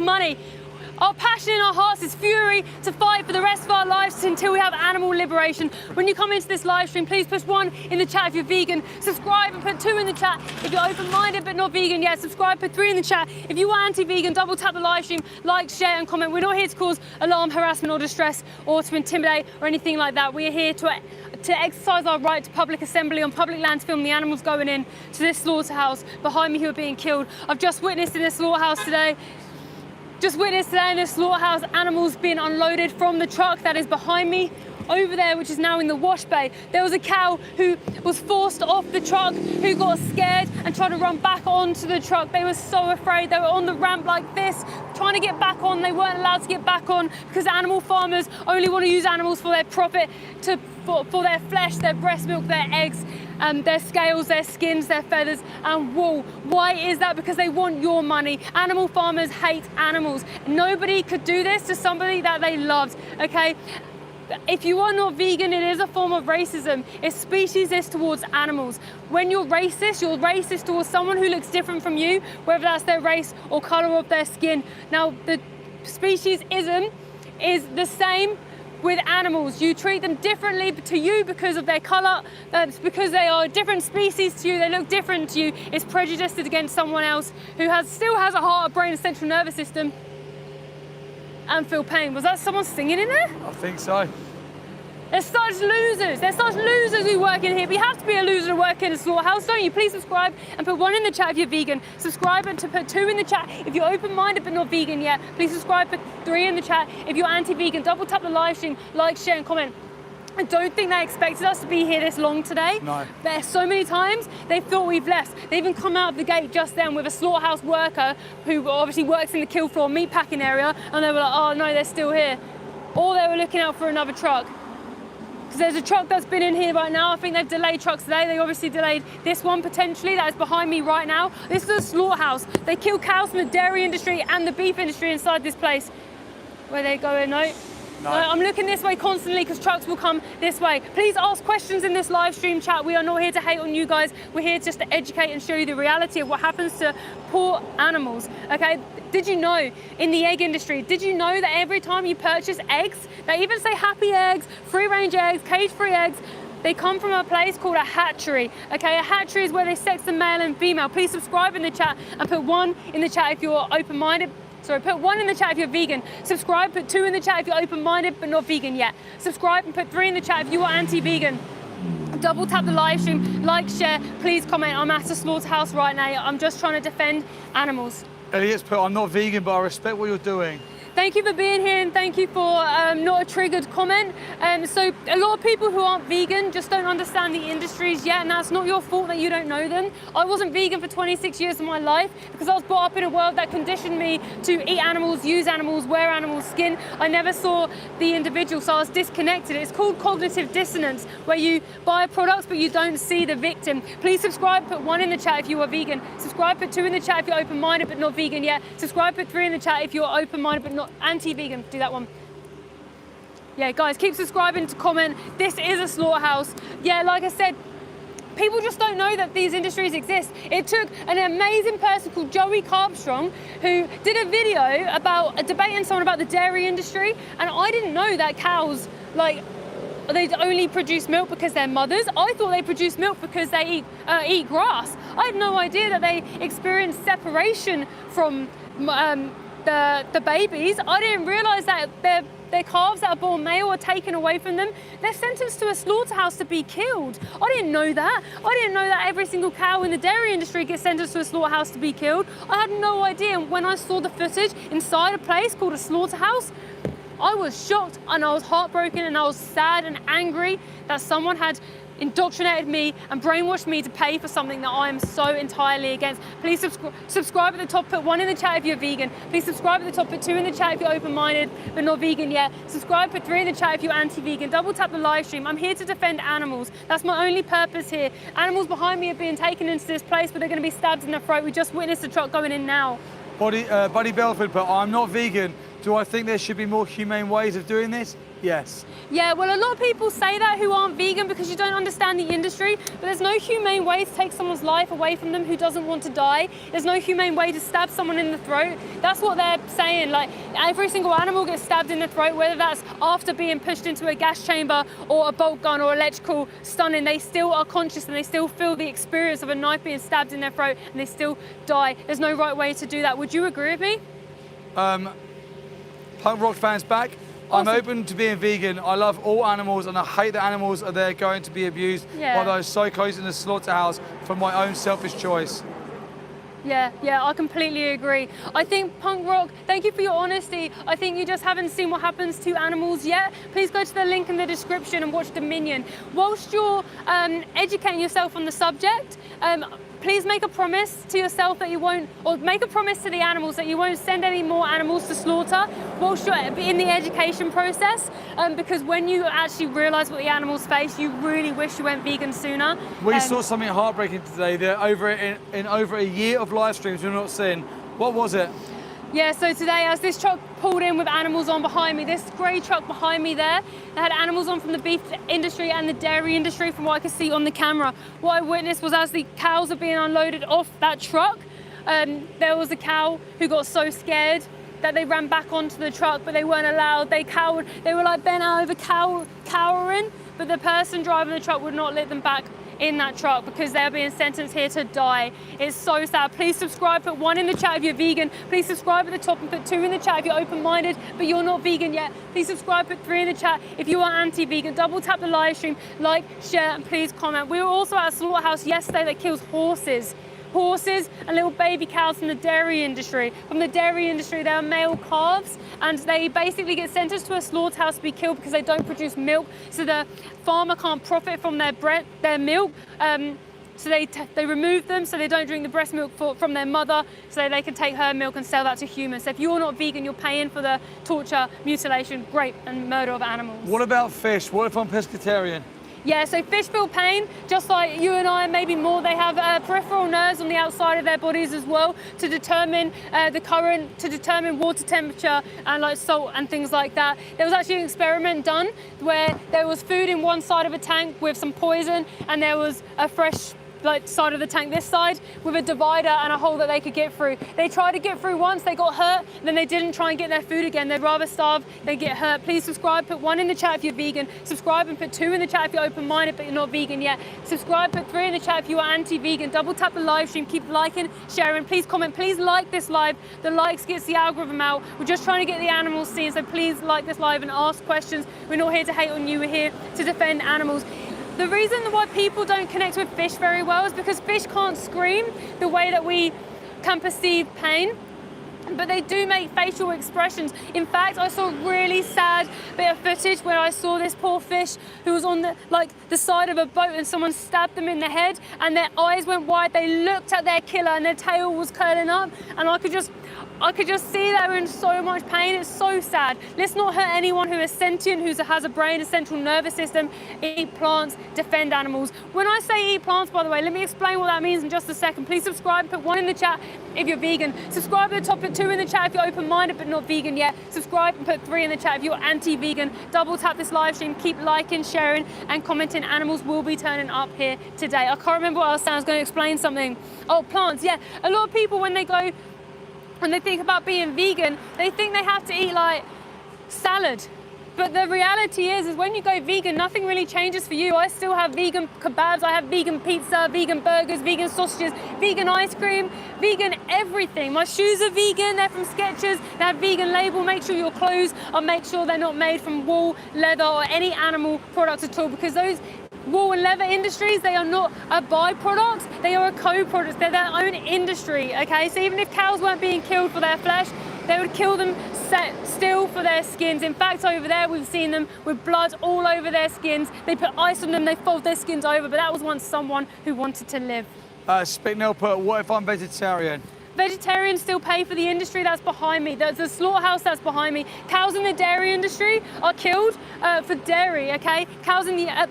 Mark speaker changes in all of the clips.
Speaker 1: money. Our passion in our hearts is fury to fight for the rest of our lives until we have animal liberation. When you come into this live stream, please push 1 in the chat if you're vegan. Subscribe and put 2 in the chat if you're open-minded but not vegan yet. Subscribe, put 3 in the chat if you are anti-vegan. Double tap the live stream, like, share and comment. We're not here to cause alarm, harassment or distress or to intimidate or anything like that. We are here to exercise our right to public assembly on public land to film the animals going in to this slaughterhouse behind me who are being killed. I've just witnessed in this slaughterhouse today in this slaughterhouse, animals being unloaded from the truck that is behind me over there, which is now in the wash bay. There was a cow who was forced off the truck, who got scared and tried to run back onto the truck. They were so afraid. They were on the ramp like this, trying to get back on. They weren't allowed to get back on because animal farmers only want to use animals for their profit, for their flesh, their breast milk, their eggs, their scales, their skins, their feathers and wool. Why is that? Because they want your money. Animal farmers hate animals. Nobody could do this to somebody that they loved, okay? If you are not vegan, it is a form of racism. It's speciesist towards animals. When you're racist towards someone who looks different from you, whether that's their race or color of their skin. Now, the speciesism is the same with animals. You treat them differently to you because of their color. That's because they are a different species to you. They look different to you. It's prejudiced against someone else who still has a heart, a brain, and central nervous system and feel pain. Was that someone singing in there?
Speaker 2: I think so.
Speaker 1: They're such losers. They're such losers who work in here. But you have to be a loser to work in a slaughterhouse, don't you? Please subscribe and put 1 in the chat if you're vegan. Subscribe and to put 2 in the chat if you're open-minded but not vegan yet. Please subscribe, put 3 in the chat if you're anti-vegan. Double tap the live stream, like, share and comment. I don't think they expected us to be here this long today.
Speaker 2: No.
Speaker 1: There's so many times they thought we've left. They even come out of the gate just then with a slaughterhouse worker who obviously works in the kill floor meat packing area, and they were like, oh no, they're still here. Or they were looking out for another truck. Because there's a truck that's been in here right now. I think they've delayed trucks today. They obviously delayed this one potentially that is behind me right now. This is a slaughterhouse. They kill cows from the dairy industry and the beef industry inside this place. Where they going? No. I'm looking this way constantly because trucks will come this way. Please ask questions in this live stream chat. We are not here to hate on you guys. We're here just to educate and show you the reality of what happens to poor animals, okay? Did you know in the egg industry, did you know that every time you purchase eggs, they even say happy eggs, free-range eggs, cage-free eggs, they come from a place called a hatchery, okay? A hatchery is where they sex the male and female. Please subscribe in the chat and put 1 in the chat if you're open-minded. Sorry, put 1 in the chat if you're vegan. Subscribe, put 2 in the chat if you're open-minded but not vegan yet. Subscribe and put 3 in the chat if you are anti-vegan. Double tap the live stream, like, share, please comment. I'm at a slaughterhouse right now. I'm just trying to defend animals.
Speaker 2: Elliot's put, I'm not vegan, but I respect what you're doing.
Speaker 1: Thank you for being here and thank you for not a triggered comment. So a lot of people who aren't vegan just don't understand the industries yet, and that's not your fault that you don't know them. I wasn't vegan for 26 years of my life because I was brought up in a world that conditioned me to eat animals, use animals, wear animals' skin. I never saw the individual, so I was disconnected. It's called cognitive dissonance, where you buy products but you don't see the victim. Please subscribe, put 1 in the chat if you are vegan. Subscribe, put 2 in the chat if you're open-minded but not vegan yet. Subscribe, put 3 in the chat if you're open-minded but not anti-vegan. Do that one. Yeah, guys, keep subscribing to comment. This is a slaughterhouse. Yeah, like I said, people just don't know that these industries exist. It took an amazing person called Joey Carbstrong who did a video about debating someone about the dairy industry, and I didn't know that cows, like, they only produce milk because they're mothers. I thought they produce milk because they eat grass. I had no idea that they experience separation from the babies. I didn't realize that their calves that are born male are taken away from them. They're sentenced to a slaughterhouse to be killed. I didn't know that. I didn't know that every single cow in the dairy industry gets sentenced to a slaughterhouse to be killed. I had no idea. And when I saw the footage inside a place called a slaughterhouse, I was shocked and I was heartbroken and I was sad and angry that someone had indoctrinated me and brainwashed me to pay for something that I am so entirely against. Please subscribe at the top, put 1 in the chat if you're vegan. Please subscribe at the top, put 2 in the chat if you're open-minded but not vegan yet. Subscribe, put 3 in the chat if you're anti-vegan. Double tap the live stream. I'm here to defend animals. That's my only purpose here. Animals behind me are being taken into this place where they're going to be stabbed in the throat. We just witnessed a truck going in now.
Speaker 2: Buddy Belford put, I'm not vegan. Do I think there should be more humane ways of doing this? Yes.
Speaker 1: Yeah, well, a lot of people say that who aren't vegan because you don't understand the industry, but there's no humane way to take someone's life away from them who doesn't want to die. There's no humane way to stab someone in the throat. That's what they're saying. Like, every single animal gets stabbed in the throat, whether that's after being pushed into a gas chamber or a bolt gun or electrical stunning, they still are conscious and they still feel the experience of a knife being stabbed in their throat and they still die. There's no right way to do that. Would you agree with me?
Speaker 2: Punk rock fans back.
Speaker 1: Awesome.
Speaker 2: I'm open to being vegan. I love all animals and I hate that animals are there going to be abused by those psychos in the slaughterhouse for my own selfish choice.
Speaker 1: Yeah, I completely agree. I think punk rock, thank you for your honesty. I think you just haven't seen what happens to animals yet. Please go to the link in the description and watch Dominion. Whilst you're educating yourself on the subject, please make a promise to yourself that you won't, or make a promise to the animals that you won't send any more animals to slaughter whilst you're in the education process, because when you actually realise what the animals face, you really wish you went vegan sooner.
Speaker 2: We saw something heartbreaking today. That in over a year of live streams we're not seeing. What was it?
Speaker 1: Yeah, so today as this truck pulled in with animals on behind me, this grey truck behind me there, it had animals on from the beef industry and the dairy industry from what I could see on the camera. What I witnessed was as the cows are being unloaded off that truck, there was a cow who got so scared that they ran back onto the truck, but they weren't allowed. They cowered. They were like bent over cowering, but the person driving the truck would not let them back in that truck because they're being sentenced here to die. It's so sad. Please subscribe, put 1 in the chat if you're vegan. Please subscribe at the top and put 2 in the chat if you're open-minded but you're not vegan yet. Please subscribe, put 3 in the chat if you are anti-vegan. Double tap the live stream, like, share and please comment. We were also at a slaughterhouse yesterday that kills horses and little baby cows from the dairy industry. From the dairy industry, they are male calves and they basically get sentenced to a slaughterhouse to be killed because they don't produce milk, so the farmer can't profit from their milk. So they remove them so they don't drink the breast milk from their mother so they can take her milk and sell that to humans. So if you're not vegan, you're paying for the torture, mutilation, rape and murder of animals.
Speaker 2: What about fish? What if I'm pescatarian?
Speaker 1: Yeah, so fish feel pain, just like you and I, maybe more. They have peripheral nerves on the outside of their bodies as well to determine the current, to determine water temperature and like salt and things like that. There was actually an experiment done where there was food in one side of a tank with some poison and there was a fresh side of the tank this side with a divider and a hole that they could get through. They tried to get through once, they got hurt, then they didn't try and get their food again. They'd rather starve than get hurt. Please subscribe, put 1 in the chat if you're vegan. Subscribe and put 2 in the chat if you're open-minded but you're not vegan yet. Subscribe, put 3 in the chat if you are anti-vegan. Double tap the live stream, keep liking, sharing. Please comment, please like this live. The likes gets the algorithm out. We're just trying to get the animals seen, so please like this live and ask questions. We're not here to hate on you, we're here to defend animals. The reason why people don't connect with fish very well is because fish can't scream the way that we can perceive pain, but they do make facial expressions. In fact, I saw a really sad bit of footage where I saw this poor fish who was on the side of a boat and someone stabbed them in the head and their eyes went wide. They looked at their killer and their tail was curling up and I could just see they were in so much pain. It's so sad. Let's not hurt anyone who is sentient, who has a brain, a central nervous system. Eat plants, defend animals. When I say eat plants, by the way, let me explain what that means in just a second. Please subscribe, put 1 in the chat if you're vegan. Subscribe at the top, put 2 in the chat if you're open-minded but not vegan yet. Subscribe and put 3 in the chat if you're anti-vegan. Double tap this live stream, keep liking, sharing and commenting. Animals will be turning up here today. I can't remember what I was saying. I was going to explain something. Oh, plants, yeah. A lot of people when they think about being vegan, they think they have to eat like salad. But the reality is when you go vegan, nothing really changes for you. I still have vegan kebabs, I have vegan pizza, vegan burgers, vegan sausages, vegan ice cream, vegan everything. My shoes are vegan, they're from Skechers, they have vegan label. Make sure your clothes make sure they're not made from wool, leather or any animal products at all, because those wool and leather industries, they are not a byproduct, they are a co-product, they're their own industry, okay? So even if cows weren't being killed for their flesh, they would kill them still for their skins. In fact, over there, we've seen them with blood all over their skins. They put ice on them, they fold their skins over, but that was once someone who wanted to live.
Speaker 2: Spicknell put, what if I'm vegetarian?
Speaker 1: Vegetarians still pay for the industry that's behind me. There's a slaughterhouse that's behind me. Cows in the dairy industry are killed for dairy, okay? Cows in the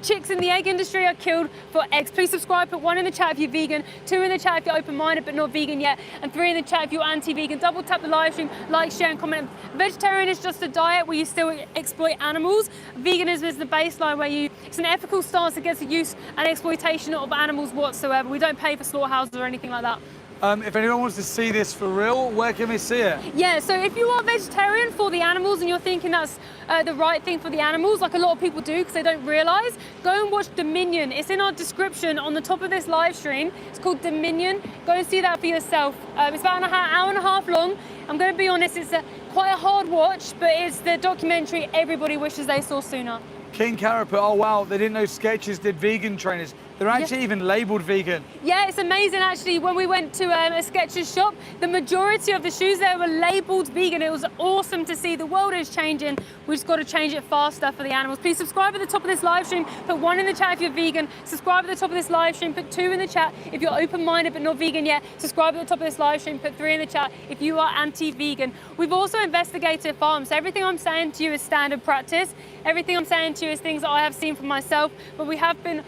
Speaker 1: chicks in the egg industry are killed for eggs. Please subscribe, put 1 in the chat if you're vegan, 2 in the chat if you're open-minded but not vegan yet, and 3 in the chat if you're anti-vegan. Double tap the live stream, like, share and comment. Vegetarian is just a diet where you still exploit animals. Veganism is the baseline where it's an ethical stance against the use and exploitation of animals whatsoever. We don't pay for slaughterhouses or anything like that.
Speaker 2: If anyone wants to see this for real, where can we see it?
Speaker 1: Yeah, so if you are vegetarian for the animals and you're thinking that's the right thing for the animals, like a lot of people do because they don't realise, go and watch Dominion. It's in our description on the top of this live stream. It's called Dominion. Go and see that for yourself. It's about an hour and a half long. I'm going to be honest, it's quite a hard watch, but it's the documentary everybody wishes they saw sooner.
Speaker 2: King Carrot put, oh wow, they didn't know Skechers did vegan trainers. They're actually even labelled vegan.
Speaker 1: Yeah, it's amazing actually. When we went to a Skechers shop, the majority of the shoes there were labelled vegan. It was awesome to see. The world is changing. We just got to change it faster for the animals. Please subscribe at the top of this live stream. Put 1 in the chat if you're vegan. Subscribe at the top of this live stream. Put 2 in the chat if you're open-minded but not vegan yet. Subscribe at the top of this live stream. Put 3 in the chat if you are anti-vegan. We've also investigated farms. So everything I'm saying to you is standard practice. Everything I'm saying to you is things that I have seen for myself. But we have been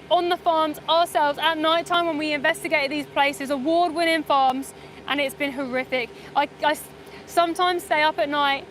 Speaker 1: on the farms ourselves at night time when we investigated these places, award-winning farms, and it's been horrific. I sometimes stay up at night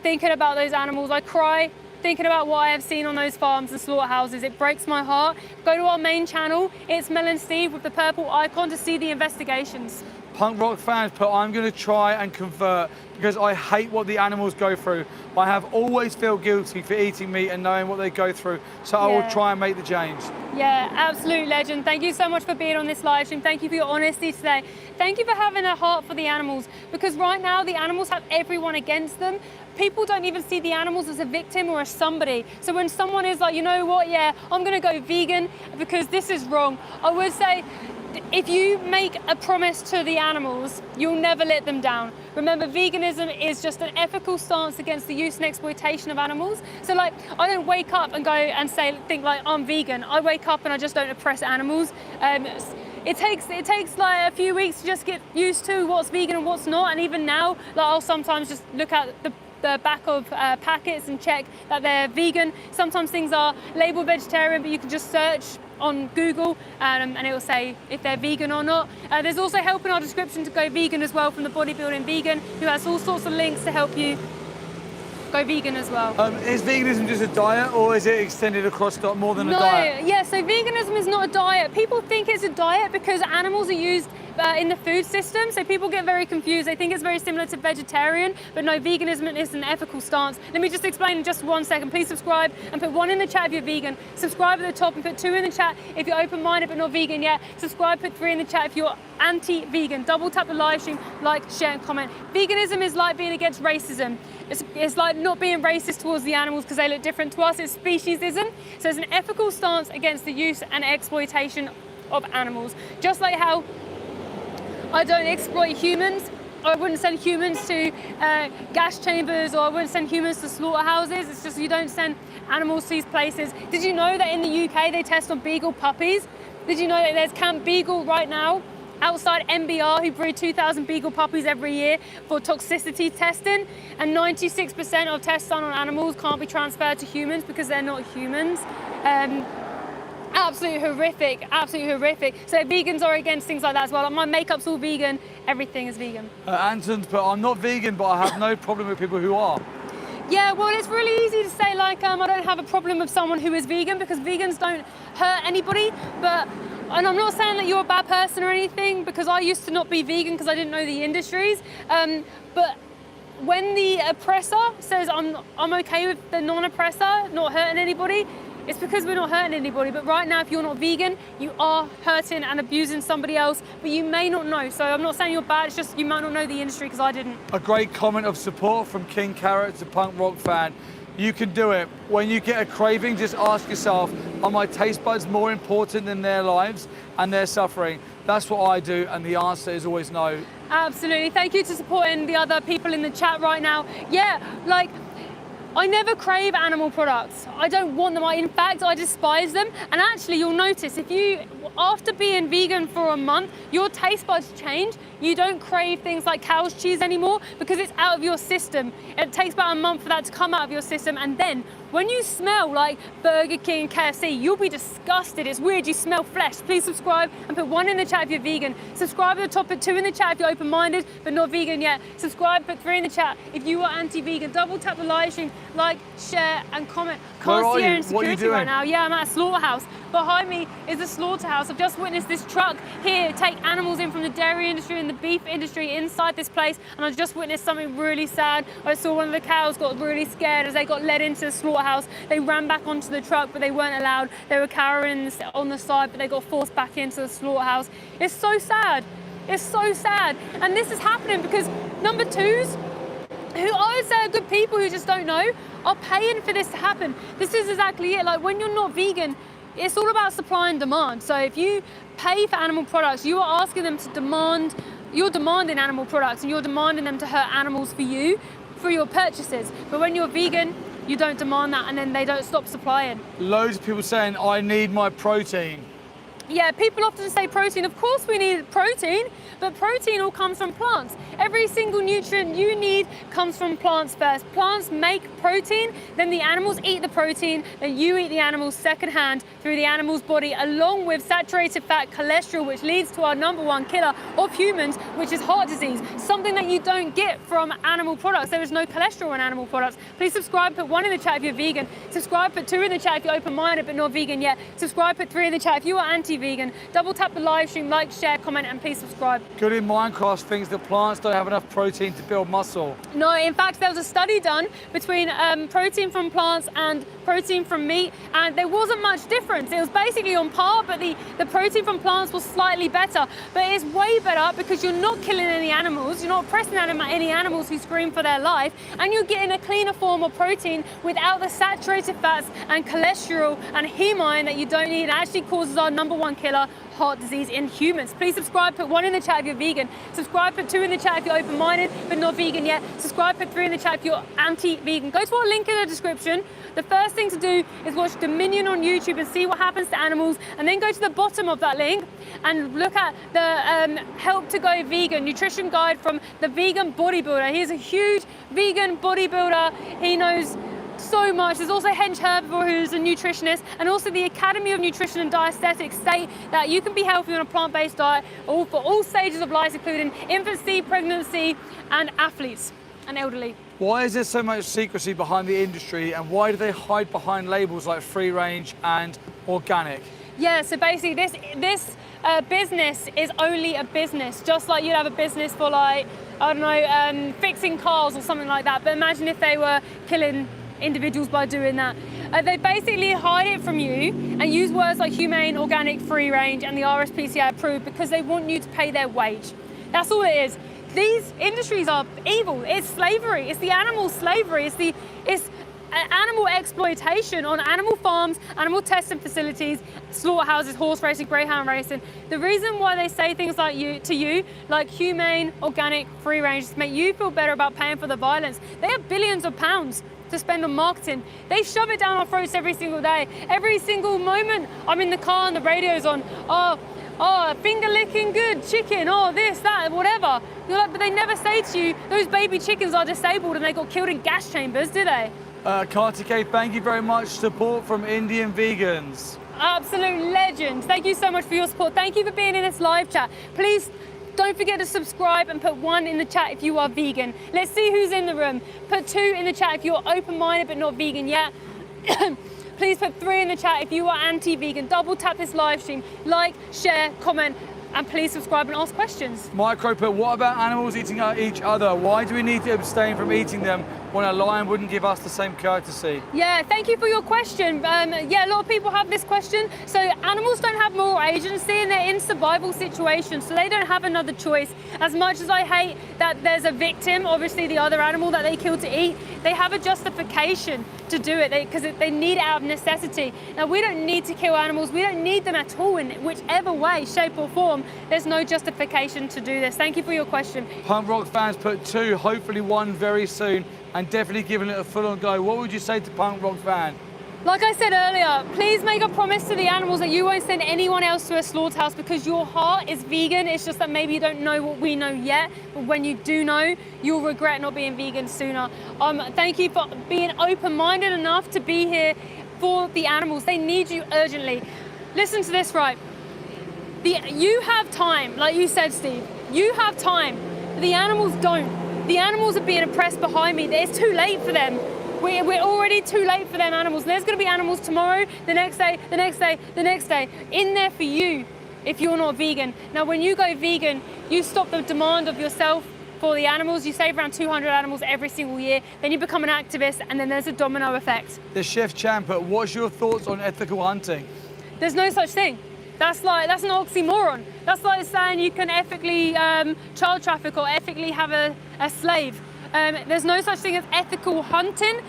Speaker 1: thinking about those animals. I cry thinking about what I have seen on those farms and slaughterhouses. It breaks my heart. Go to our main channel, it's Mel and Steve with the purple icon to see the investigations.
Speaker 2: Punk rock fans put, I'm going to try and convert because I hate what the animals go through. I have always felt guilty for eating meat and knowing what they go through, so I will try and make the change.
Speaker 1: Yeah, absolute legend. Thank you so much for being on this live stream. Thank you for your honesty today. Thank you for having a heart for the animals, because right now the animals have everyone against them. People don't even see the animals as a victim or as somebody. So when someone is like, you know what, yeah, I'm gonna go vegan because this is wrong, I would say, if you make a promise to the animals, you'll never let them down. Remember, veganism is just an ethical stance against the use and exploitation of animals. So like, I don't wake up and go and think like, I'm vegan. I wake up and I just don't oppress animals. It takes like a few weeks to just get used to what's vegan and what's not. And even now, like, I'll sometimes just look at the back of packets and check that they're vegan. Sometimes things are labeled vegetarian, but you can just search on Google and it will say if they're vegan or not. There's also help in our description to go vegan as well from the Bodybuilding Vegan, who has all sorts of links to help you go vegan as well.
Speaker 2: Is veganism just a diet, or is it extended across more than a diet?
Speaker 1: No, yeah, so veganism is not a diet. People think it's a diet because animals are used in the food system, so people get very confused. They think it's very similar to vegetarian, but no, veganism is an ethical stance. Let me just explain in just 1 second. Please subscribe and put 1 in the chat if you're vegan. Subscribe at the top and put 2 in the chat if you're open-minded but not vegan yet. Subscribe, put 3 in the chat if you're anti-vegan. Double tap the live stream, like, share and comment. Veganism is like being against racism. It's like not being racist towards the animals because they look different to us. It's speciesism. So it's an ethical stance against the use and exploitation of animals. Just like how I don't exploit humans, or I wouldn't send humans to gas chambers, or I wouldn't send humans to slaughterhouses. It's just you don't send animals to these places. Did you know that in the UK they test on beagle puppies? Did you know that there's Camp Beagle right now outside MBR who breed 2,000 beagle puppies every year for toxicity testing, and 96% of tests done on animals can't be transferred to humans because they're not humans. Absolutely horrific, absolutely horrific. So vegans are against things like that as well. Like, my makeup's all vegan, everything is vegan.
Speaker 2: Anton's put, I'm not vegan, but I have no problem with people who are.
Speaker 1: Yeah, well, it's really easy to say like, I don't have a problem with someone who is vegan because vegans don't hurt anybody, and I'm not saying that you're a bad person or anything, because I used to not be vegan because I didn't know the industries, but when the oppressor says I'm okay with the non-oppressor not hurting anybody, it's because we're not hurting anybody. But right now, if you're not vegan, you are hurting and abusing somebody else, but you may not know. So I'm not saying you're bad, it's just you might not know the industry, because I didn't.
Speaker 2: A great comment of support from King Carrot to Punk Rock Fan. You can do it. When you get a craving, just ask yourself, are my taste buds more important than their lives and their suffering? That's what I do, and the answer is always no. Absolutely.
Speaker 1: Thank you to supporting the other people in the chat right now. Yeah, like, I never crave animal products. I don't want them. In fact, I despise them. And actually, you'll notice if you, after being vegan for a month, your taste buds change. You don't crave things like cow's cheese anymore because it's out of your system. It takes about a month for that to come out of your system. And then when you smell like Burger King, KFC, you'll be disgusted. It's weird, you smell flesh. Please subscribe and put 1 in the chat if you're vegan. Subscribe at the top, put 2 in the chat if you're open-minded but not vegan yet. Subscribe, put 3 in the chat if you are anti-vegan. Double tap the live stream, like, share and comment. Can't see you in security right now. Yeah, I'm at a slaughterhouse. Behind me is a slaughterhouse. I've just witnessed this truck here take animals in from the dairy industry and the beef industry inside this place, and I just witnessed something really sad. I saw one of the cows got really scared as they got led into the slaughterhouse. They ran back onto the truck, but they weren't allowed. They were cowering on the side, but they got forced back into the slaughterhouse. It's so sad. It's so sad. And this is happening because number twos, who I would say are good people who just don't know, are paying for this to happen. This is exactly it. Like when you're not vegan, it's all about supply and demand. So if you pay for animal products, you are asking them to demand, you're demanding animal products and you're demanding them to hurt animals for you, for your purchases. But when you're vegan, you don't demand that and then they don't stop supplying.
Speaker 2: Loads of people saying, I need my protein.
Speaker 1: Yeah, people often say protein. Of course we need protein, but protein all comes from plants. Every single nutrient you need comes from plants first. Plants make protein, then the animals eat the protein, then you eat the animals secondhand through the animal's body, along with saturated fat, cholesterol, which leads to our #1 killer of humans, which is heart disease. Something that you don't get from animal products. There is no cholesterol in animal products. Please subscribe, put 1 in the chat if you're vegan. Subscribe, put 2 in the chat if you're open-minded but not vegan yet. Subscribe, put 3 in the chat if you are anti-vegan. Double tap the live stream, like, share, comment, and please subscribe.
Speaker 2: Good in Minecraft thinks that plants don't have enough protein to build muscle.
Speaker 1: No, in fact, there was a study done between protein from plants and protein from meat, and there wasn't much difference. It was basically on par, but the protein from plants was slightly better. But it's way better because you're not killing any animals, you're not oppressing any animals who scream for their life, and you're getting a cleaner form of protein without the saturated fats and cholesterol and heme iron that you don't need. It actually causes our #1 killer, heart disease, in humans. Please subscribe, put 1 in the chat if you're vegan. Subscribe, put 2 in the chat if you're open-minded but not vegan yet. Subscribe, put 3 in the chat if you're anti-vegan. Go to our link in the description. The first thing to do is watch Dominion on YouTube and see what happens to animals, and then go to the bottom of that link and look at the Help to Go Vegan nutrition guide from the Vegan Bodybuilder. He's a huge vegan bodybuilder. He knows so much. There's also Hench Herbivore, who's a nutritionist, and also the Academy of Nutrition and Dietetics state that you can be healthy on a plant-based diet for all stages of life, including infancy, pregnancy, and athletes and elderly.
Speaker 2: Why is there so much secrecy behind the industry, and why do they hide behind labels like free range and organic?
Speaker 1: Yeah, so basically this business is only a business, just like you'd have a business for, like, I don't know, fixing cars or something like that. But imagine if they were killing individuals by doing that. They basically hide it from you and use words like humane, organic, free range, and the RSPCA approved because they want you to pay their wage. That's all it is. These industries are evil. It's slavery. It's the animal slavery. It's animal exploitation on animal farms, animal testing facilities, slaughterhouses, horse racing, greyhound racing. The reason why they say things like like humane, organic, free range, is to make you feel better about paying for the violence. They have billions of pounds to spend on marketing. They shove it down our throats every single day. Every single moment I'm in the car and the radio's on, oh, finger licking good, chicken, oh, this, that, whatever. You're like, but they never say to you, those baby chickens are disabled and they got killed in gas chambers, do they?
Speaker 2: Kartikeya, thank you very much. Support from Indian vegans.
Speaker 1: Absolute legend. Thank you so much for your support. Thank you for being in this live chat. Please don't forget to subscribe and put 1 in the chat if you are vegan. Let's see who's in the room. Put 2 in the chat if you're open-minded but not vegan yet. Please put 3 in the chat if you are anti-vegan. Double tap this live stream. Like, share, comment, and please subscribe and ask questions.
Speaker 2: Micro put, what about animals eating each other? Why do we need to abstain from eating them when a lion wouldn't give us the same courtesy?
Speaker 1: Yeah, thank you for your question. Yeah, a lot of people have this question. So animals don't have moral agency and they're in survival situations, so they don't have another choice. As much as I hate that there's a victim, obviously the other animal that they kill to eat, they have a justification to do it because they need it out of necessity. Now, we don't need to kill animals. We don't need them at all in whichever way, shape or form. There's no justification to do this. Thank you for your question.
Speaker 2: Punk Rock fans put 2, hopefully 1 very soon. and definitely giving it a full-on go. What would you say to Punk Rock Fan?
Speaker 1: Like I said earlier, please make a promise to the animals that you won't send anyone else to a slaughterhouse, because your heart is vegan. It's just that maybe you don't know what we know yet, but when you do know, you'll regret not being vegan sooner. Thank you for being open-minded enough to be here for the animals. They need you urgently. Listen to this, right? You have time, like you said, Steve. You have time. The animals don't. The animals are being oppressed behind me. It's too late for them. We're already too late for them animals. There's going to be animals tomorrow, the next day, the next day, the next day, in there for you if you're not vegan. Now, when you go vegan, you stop the demand of yourself for the animals. You save around 200 animals every single year. Then you become an activist, and then there's a domino effect.
Speaker 2: The Chef Champa, what's your thoughts on ethical hunting?
Speaker 1: There's no such thing. That's an oxymoron. That's like saying you can ethically child traffic or ethically have a slave. There's no such thing as ethical hunting.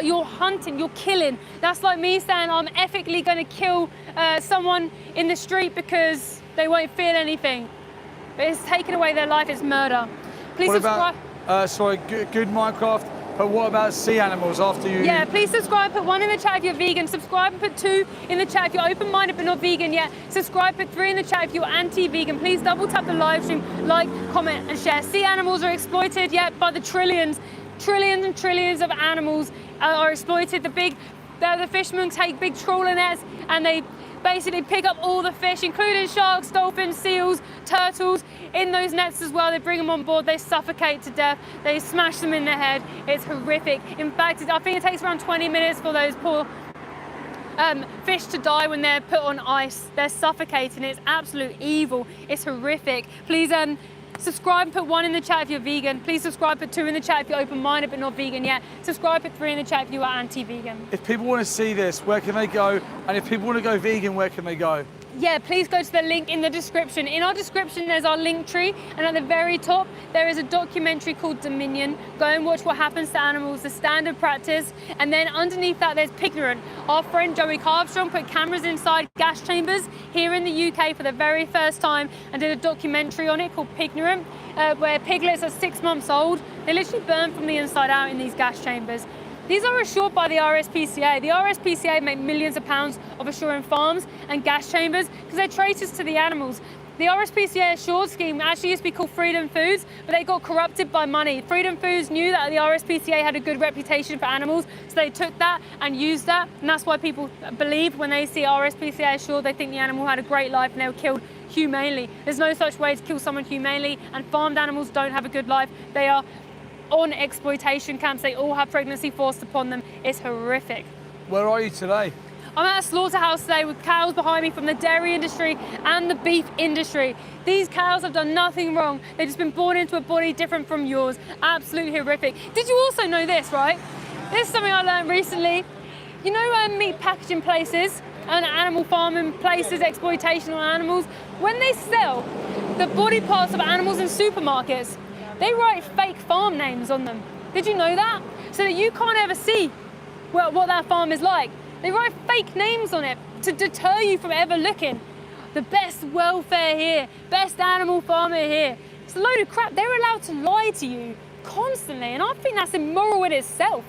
Speaker 1: You're hunting, you're killing. That's like me saying I'm ethically going to kill someone in the street because they won't feel anything. But it's taking away their life, it's murder. Please subscribe.
Speaker 2: Good Minecraft, but what about sea animals after you?
Speaker 1: Yeah, please subscribe, put 1 in the chat if you're vegan. Subscribe and put 2 in the chat if you're open-minded but not vegan yet. Subscribe, put 3 in the chat if you're anti-vegan. Please double tap the live stream, like, comment and share. Sea animals are exploited, by the trillions and trillions of animals are exploited. The fishermen take big trawler nets and they basically pick up all the fish, including sharks, dolphins, seals, turtles, in those nets as well. They bring them on board, they suffocate to death, they smash them in the head. It's horrific. In fact, I think it takes around 20 minutes for those poor fish to die when they're put on ice. They're suffocating. It's absolute evil. It's horrific. Please subscribe, put 1 in the chat if you're vegan. Please subscribe, put 2 in the chat if you're open-minded but not vegan yet. Subscribe, put 3 in the chat if you are anti-vegan.
Speaker 2: If people want to see this, where can they go? And if people want to go vegan, where can they go?
Speaker 1: Yeah, please go to the link in the description. In our description, there's our link tree, and at the very top, there is a documentary called Dominion. Go and watch what happens to animals, the standard practice, and then underneath that, there's Pignorant. Our friend Joey Carbstrong put cameras inside gas chambers here in the UK for the very first time and did a documentary on it called Pignorant, where piglets are 6 months old. They literally burn from the inside out in these gas chambers. These are assured by the RSPCA. The RSPCA make millions of pounds of assuring farms and gas chambers because they're traitors to the animals. The RSPCA assured scheme actually used to be called Freedom Foods, but they got corrupted by money. Freedom Foods knew that the RSPCA had a good reputation for animals, so they took that and used that, and that's why people believe when they see RSPCA assured, they think the animal had a great life and they were killed humanely. There's no such way to kill someone humanely, and farmed animals don't have a good life. They are on exploitation camps. They all have pregnancy forced upon them. It's horrific.
Speaker 2: Where are you today?
Speaker 1: I'm at a slaughterhouse today with cows behind me from the dairy industry and the beef industry. These cows have done nothing wrong. They've just been born into a body different from yours. Absolutely horrific. Did you also know this, right? This is something I learned recently. You know meat packaging places and animal farming places, exploitation on animals, when they sell the body parts of animals in supermarkets, they write fake farm names on them. Did you know that? So that you can't ever see what that farm is like. They write fake names on it to deter you from ever looking. The best welfare here, best animal farmer here. It's a load of crap. They're allowed to lie to you constantly, and I think that's immoral in itself.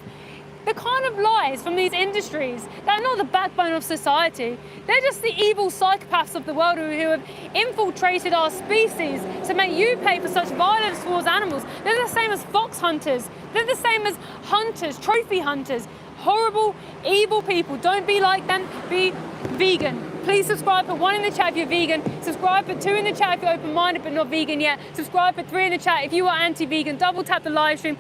Speaker 1: The kind of lies from these industries, they're not the backbone of society. They're just the evil psychopaths of the world who have infiltrated our species to make you pay for such violence towards animals. They're the same as fox hunters. They're the same as hunters, trophy hunters. Horrible, evil people. Don't be like them, be vegan. Please subscribe, put 1 in the chat if you're vegan. Subscribe, put 2 in the chat if you're open-minded but not vegan yet. Subscribe, put 3 in the chat if you are anti-vegan. Double tap the live stream.